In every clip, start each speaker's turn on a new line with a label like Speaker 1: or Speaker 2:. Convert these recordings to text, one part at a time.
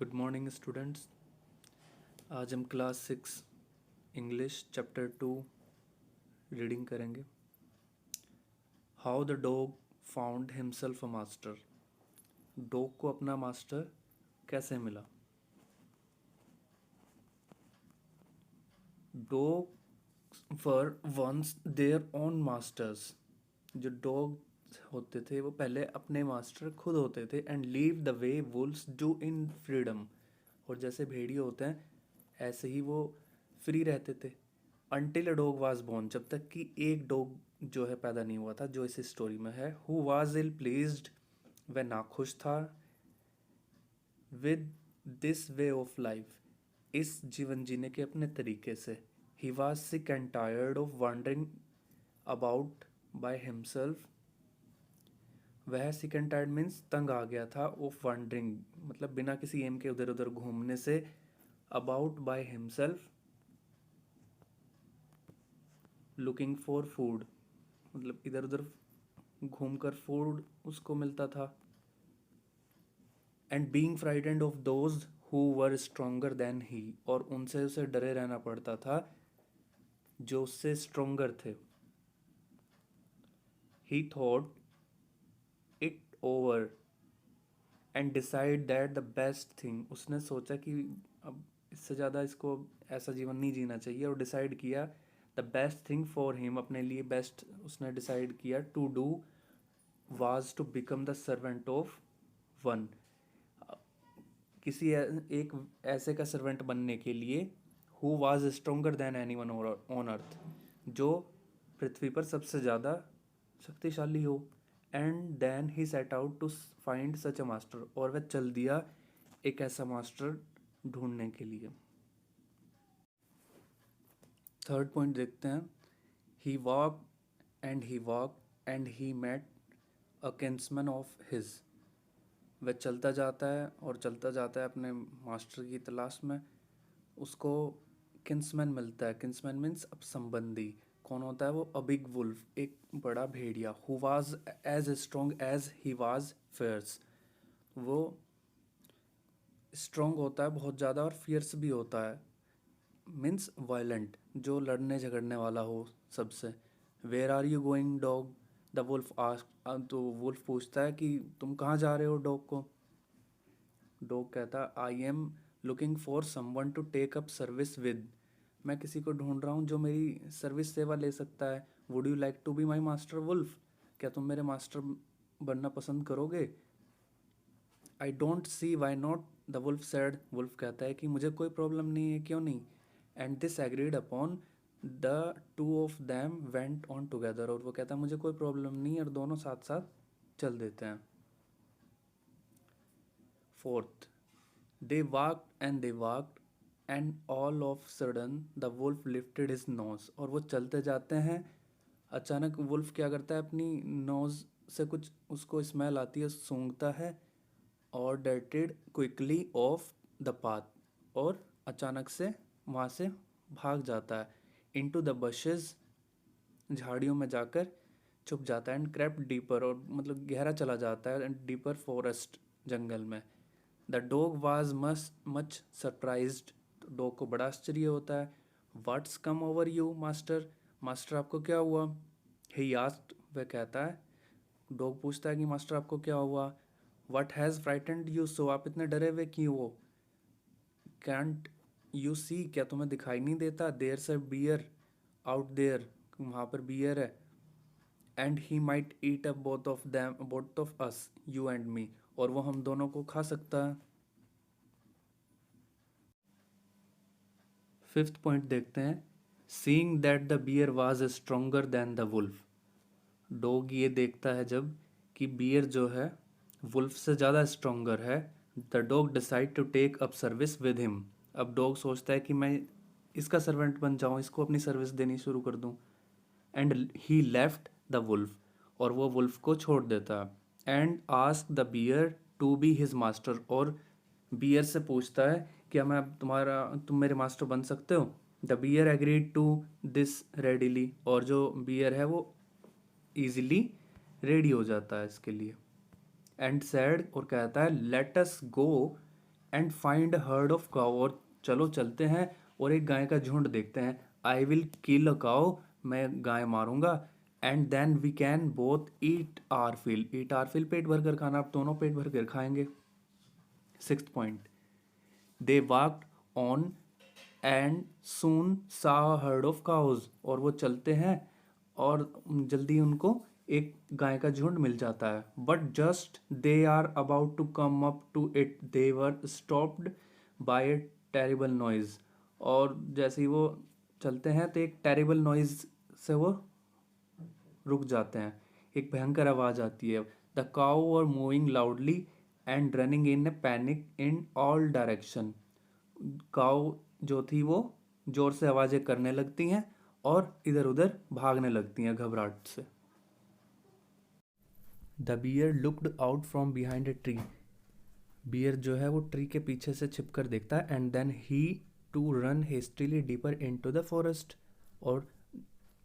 Speaker 1: Good morning students. आज हम class 6 English chapter 2 reading करेंगे। How the dog found himself a master. Dog को अपना मास्टर कैसे मिला। Dog were once their own masters. जो डॉग होते थे वो पहले अपने मास्टर खुद होते थे। And live the way wolves do in freedom. और जैसे भेड़िए होते हैं ऐसे ही वो फ्री रहते थे। Until a dog was born, जब तक कि एक डॉग जो है पैदा नहीं हुआ था, जो इस स्टोरी में है। हु वाज इल प्लीज्ड, वह नाखुश था with this way of life, इस जीवन जीने के अपने तरीके से। He was sick and tired of wandering about by himself. वह सिक एंड टायर्ड मीन्स तंग आ गया था, ऑफ वॉन्डरिंग मतलब बिना किसी एम के उधर उधर घूमने से, about by himself looking for food, मतलब इधर उधर घूमकर फूड उसको मिलता था। And being frightened of those who were stronger than he, और उनसे उसे डरे रहना पड़ता था जो उससे स्ट्रोंगर थे। ही thought it over and decide that the best thing, उसने सोचा कि अब इससे ज़्यादा इसको ऐसा जीवन नहीं जीना चाहिए, और डिसाइड किया the best thing for him, अपने लिए बेस्ट उसने डिसाइड किया to do was to become the servant of one, किसी एक ऐसे का सर्वेंट बनने के लिए। Who was stronger than any one on earth, जो पृथ्वी पर सबसे ज़्यादा शक्तिशाली हो। And then he set out to find such a master, और वह चल दिया एक ऐसा मास्टर ढूंढने के लिए। थर्ड पॉइंट देखते हैं। He walk and he met a kinsman of his. वह चलता जाता है और चलता जाता है अपने मास्टर की तलाश में। उसको किंसमैन मिलता है। किंसमैन मीन्स अब संबंधी। कौन होता है वो? अ बिग वुल्फ, एक बड़ा भेड़िया। Who was as strong as he was fierce, वो स्ट्रोंग होता है बहुत ज़्यादा और फियर्स भी होता है। मीन्स वायलेंट, जो लड़ने झगड़ने वाला हो सबसे। Where are you going dog, the wolf ask, तो वुल्फ पूछता है कि तुम कहाँ जा रहे हो डॉग को। डॉग कहता है I am looking for someone to take up service with, मैं किसी को ढूंढ रहा हूँ जो मेरी सर्विस सेवा ले सकता है। Would you like to be my master wolf, क्या तुम मेरे मास्टर बनना पसंद करोगे। I don't see why not, the wolf said, wolf कहता है कि मुझे कोई प्रॉब्लम नहीं है, क्यों नहीं। And this agreed upon, the two of them went on together, और वो कहता है मुझे कोई प्रॉब्लम नहीं, और दोनों साथ साथ चल देते हैं। Fourth, they walked and all of sudden the wolf lifted his nose, और वो चलते जाते हैं। अचानक वुल्फ क्या करता है, अपनी नोज से कुछ उसको स्मेल आती है, सूंघता है, और darted quickly of the path, और अचानक से वहाँ से भाग जाता है। इनटू द bushes, झाड़ियों में जाकर छुप जाता है। एंड क्रेप्ट डीपर, और मतलब गहरा चला जाता है। एंड डीपर फॉरेस्ट, जंगल में। The dog was much surprised, dog को बड़ा आश्चर्य होता है। What's come over you master, master आपको क्या हुआ। ही आस्क्ड, वह कहता है, डॉग पूछता है कि मास्टर आपको क्या हुआ। What has frightened you so, आप इतने डरे हुए क्यों हो। कैंट यू सी, क्या तुम्हें दिखाई नहीं देता। देयर से बियर आउट देयर, वहाँ पर बियर है। And he might eat up both of us, you and me, और वो हम दोनों को खा सकता है। फिफ्थ पॉइंट देखते हैं। Seeing that the bear was stronger than the wolf, dog ये देखता है जब कि बियर जो है वुल्फ से ज़्यादा स्ट्रोंगर है। The dog decide to take up service with him, अब डॉग सोचता है कि मैं इसका सर्वेंट बन जाऊँ, इसको अपनी सर्विस देनी शुरू कर दूँ। And he left the wolf, और वो वुल्फ को छोड़ देता है। And ask the bear to be his master, और बियर से पूछता है क्या मैं तुम मेरे मास्टर बन सकते हो। The bear agreed to this readily, और जो बियर है वो ईजिली रेडी हो जाता है इसके लिए। एंड सैड, और कहता है let us go and find heard of cow, और चलो चलते हैं और एक गाय का झुंड देखते हैं। I will kill a cow, मैं गाय मारूंगा। And then we can both eat our fill, eat our fill पेट भर कर खाना, आप दोनों पेट भर कर खाएंगे। 6th point, they walked on and soon सा हर्ड ऑफ काउज, और वो चलते हैं और जल्दी उनको एक गाय का झुंड मिल जाता है। But just they are about to come up to it they were stopped by a terrible noise, और जैसे ही वो चलते हैं तो एक टेरिबल नॉइज से वो रुक जाते हैं, एक भयंकर आवाज आती है। The cow are moving loudly and running in a panic in all direction, cow जो थी वो जोर से आवाजें करने लगती हैं और इधर उधर भागने लगती हैं घबराहट से। The bear looked out from behind a tree, bear जो है वो ट्री के पीछे से छिप कर देखता है। And then he to run hastily deeper into the forest, और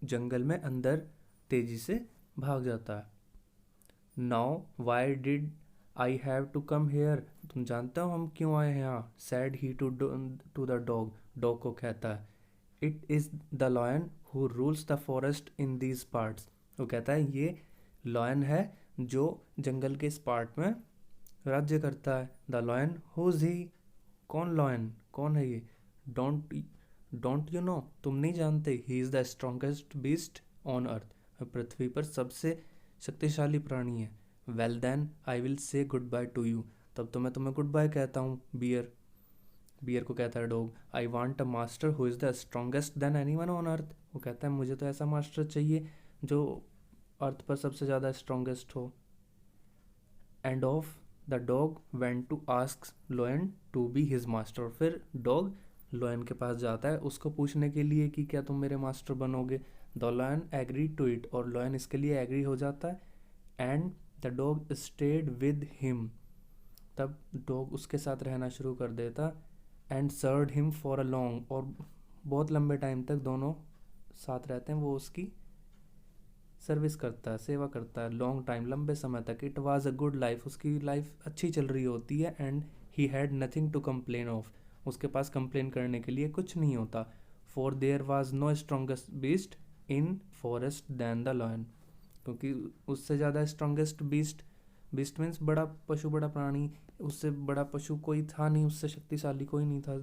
Speaker 1: जंगल में अंदर तेजी से भाग जाता है। Now why did I have to come here, तुम जानते हो हम क्यों आए हैं यहाँ, said he to the dog, dog को कहता है। It is the lion who rules the forest in these parts, वो कहता है ये लॉयन है जो जंगल के इस पार्ट में राज्य करता है। द लॉयन हुज ही, कौन लॉयन, कौन है ये। डोंट डोंट यू नो, तुम नहीं जानते। He is the strongest beast on earth, पृथ्वी पर सबसे शक्तिशाली प्राणी है। Well then I will say good bye to you, तब तो मैं तुम्हें गुड बाय कहता हूँ। बियर, बियर को कहता है dog, I want a master who is the strongest than any one on earth, वो कहता है मुझे तो ऐसा मास्टर चाहिए जो अर्थ पर सबसे ज़्यादा स्ट्रॉन्गेस्ट हो। And off the dog went to ask lion to be his master, फिर डॉग लोयन के पास जाता है उसको पूछने के लिए कि क्या तुम मेरे मास्टर बनोगे। The lion agree to it, और लॉयन इसके लिए एग्री हो जाता है। And the dog stayed with him, तब डॉग उसके साथ रहना शुरू कर देता। And served him for a long, और बहुत लंबे टाइम तक दोनों साथ रहते हैं, वो उसकी सर्विस करता है, सेवा करता है लॉन्ग टाइम, लंबे समय तक। It was a good life, उसकी लाइफ अच्छी चल रही होती है। And he had nothing to complain of, उसके पास कंप्लेन करने के लिए कुछ नहीं होता। For there was no strongest beast in forest than the lion, क्योंकि उससे ज़्यादा स्ट्रॉन्गेस्ट बीस्ट, बीस्ट मीन्स बड़ा पशु, बड़ा प्राणी, उससे बड़ा पशु कोई था नहीं, उससे शक्तिशाली कोई नहीं था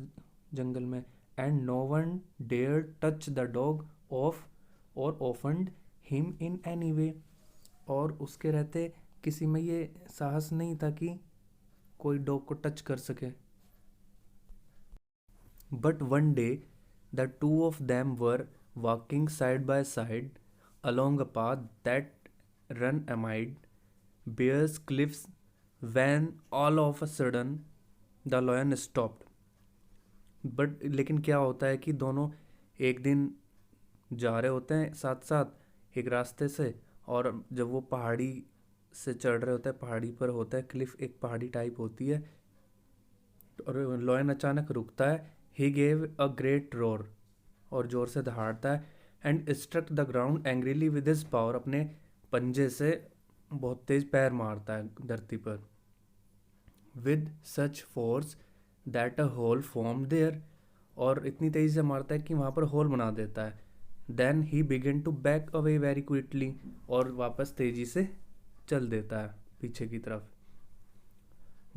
Speaker 1: जंगल में। And no one dare touch the dog of or offend him in any way, और उसके रहते किसी में ये साहस नहीं था कि कोई डॉग को टच कर सके। But one day the two of them were walking side by side along a path that run amid bears cliffs when all of a sudden the lion stopped. But लेकिन क्या होता है कि दोनों एक दिन जा रहे होते हैं साथ साथ एक रास्ते से, और जब वो पहाड़ी से चढ़ रहे होते हैं, पहाड़ी पर होता है क्लिफ, एक पहाड़ी टाइप होती है, और लॉयन अचानक रुकता है। He gave a great roar, और जोर से दहाड़ता है। And struck the ground angrily with his power, अपने पंजे से बहुत तेज पैर मारता है धरती पर। With such force that a hole form there, और इतनी तेजी से मारता है कि वहाँ पर होल बना देता है। Then he begin to back away very quickly, और वापस तेजी से चल देता है पीछे की तरफ।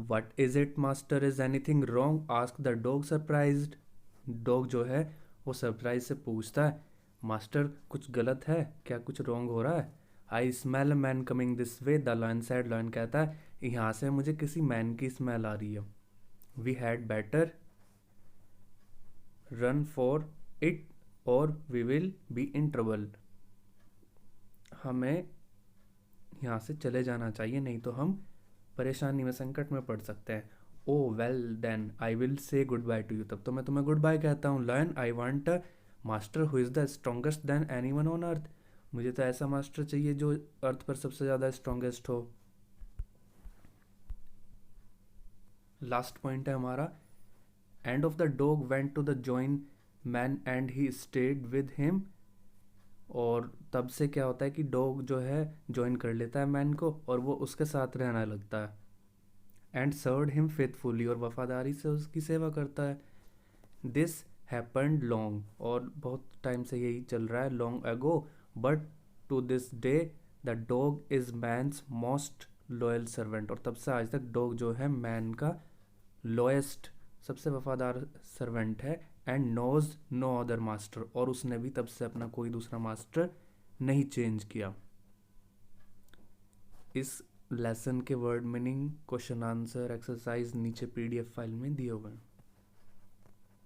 Speaker 1: What is it master, is anything wrong, ask the dog surprised, dog जो है वो सरप्राइज से पूछता है मास्टर कुछ गलत है क्या, कुछ रॉन्ग हो रहा है। I smell a man coming this way, the lion said, lion कहता है यहाँ से मुझे किसी मैन की स्मेल आ रही है। We had better run for it or we will be in trouble, हमें यहाँ से चले जाना चाहिए नहीं तो हम परेशानी में, संकट में पड़ सकते हैं। Oh well then I will say good bye to you, तब तो मैं तुम्हें गुड बाय कहता हूँ। Lion I want a master who is the strongest than any one on earth, मुझे तो ऐसा मास्टर चाहिए जो अर्थ पर सबसे ज़्यादा स्ट्रॉन्गेस्ट हो। लास्ट पॉइंट है हमारा, and off the dog went to the join man and he stayed with him, और तब से क्या होता है कि डॉग जो है ज्वाइन कर लेता है मैन को और वो उसके साथ रहने लगता है। एंड सर्व्ड हिम फेथफुली, और वफादारी से उसकी सेवा करता है. दिस हैपेंड लॉन्ग, और बहुत टाइम से यही चल रहा है, long ago, but to this day the dog is man's most loyal servant. और तब से आज तक डॉग जो है मैन का लॉयस्ट, सबसे वफादार सर्वेंट है. And knows no other master, और उसने भी तब से अपना कोई दूसरा मास्टर नहीं चेंज किया. इस लेसन के word meaning, question answer, exercise नीचे पीडीएफ फाइल में दिए हुए हैं.